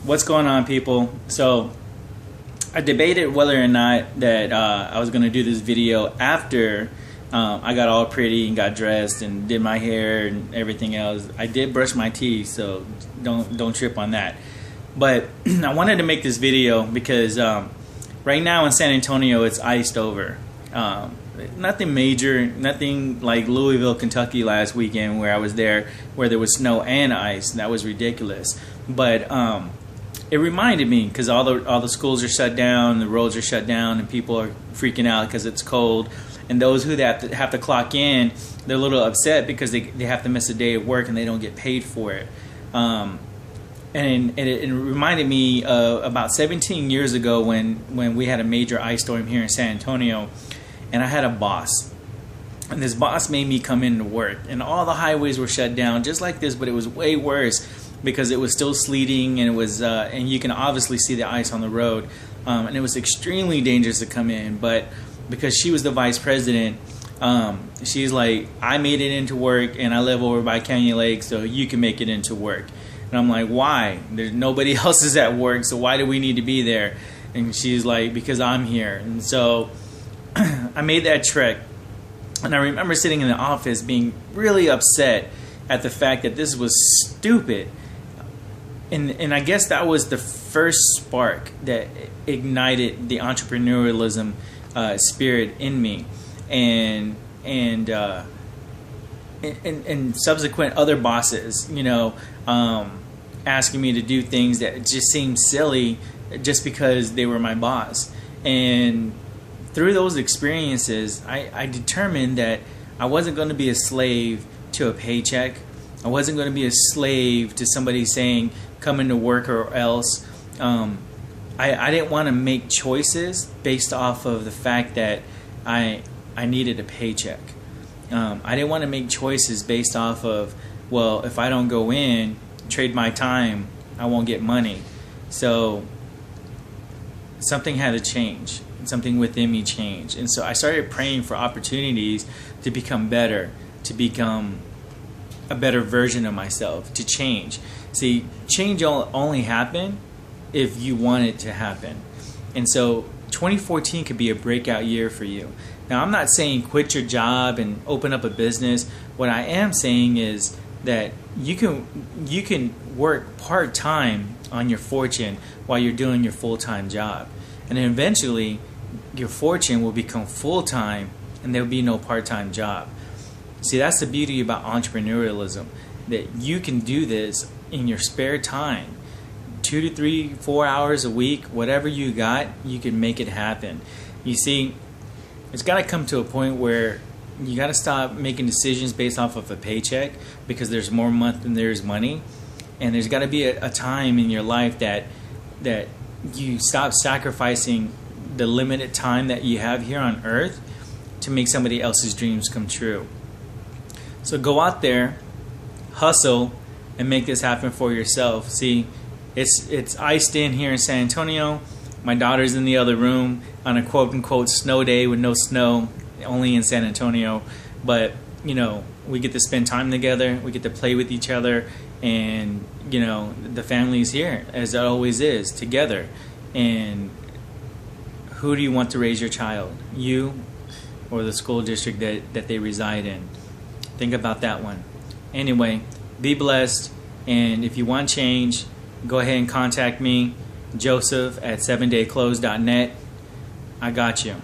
What's going on, people? So I debated whether or not that I was going to do this video after I got all pretty and got dressed and did my hair and everything else. I did brush my teeth, so don't trip on that. But I wanted to make this video because right now in San Antonio it's iced over. Nothing major, nothing like Louisville, Kentucky last weekend where I was there, where there was snow and ice. That was ridiculous. But it reminded me, because all the schools are shut down, the roads are shut down, and people are freaking out because it's cold. And those who have to clock in, they're a little upset because they have to miss a day of work and they don't get paid for it. And it reminded me of about 17 years ago when we had a major ice storm here in San Antonio, and I had a boss. And this boss made me come into work, and all the highways were shut down just like this, but it was way worse because it was still sleeting, and it was and you can obviously see the ice on the road, and it was extremely dangerous to come in. But because she was the vice president, she's like, I made it into work, and I live over by Canyon Lake, so you can make it into work. And I'm like, why? There's nobody else is at work, so why do we need to be there? And she's like, because I'm here. And so I made that trek. And I remember sitting in the office being really upset at the fact that this was stupid. And I guess that was the first spark that ignited the entrepreneurialism spirit in me. And subsequent other bosses, asking me to do things that just seemed silly just because they were my boss. And through those experiences, I determined that I wasn't going to be a slave to a paycheck. I wasn't going to be a slave to somebody saying, come into work or else. I didn't want to make choices based off of the fact that I needed a paycheck. I didn't want to make choices based off of, well, if I don't go in, trade my time, I won't get money. So something had to change. Something within me changed. And so I started praying for opportunities to become better, to become a better version of myself, to change. See, change only happen if you want it to happen. And so 2014 could be a breakout year for you. Now, I'm not saying quit your job and open up a business. What I am saying is that you can work part-time on your fortune while you're doing your full-time job. And then eventually, your fortune will become full-time and there will be no part-time job. See, that's the beauty about entrepreneurialism, that you can do this in your spare time. 2 to 3, 4 hours a week, whatever you got, you can make it happen. You see, it's got to come to a point where you got to stop making decisions based off of a paycheck, because there's more month than there's money. And there's got to be a time in your life that you stop sacrificing the limited time that you have here on earth to make somebody else's dreams come true. So go out there, hustle, and make this happen for yourself. See, it's iced in here in San Antonio. My daughter's in the other room on a quote-unquote snow day with no snow, only in San Antonio. But, we get to spend time together. We get to play with each other. And, the family's here, as it always is, together. And who do you want to raise your child? You or the school district that they reside in? Think about that one. Anyway, be blessed. And if you want change, go ahead and contact me, Joseph at 7dayclose.net. I got you.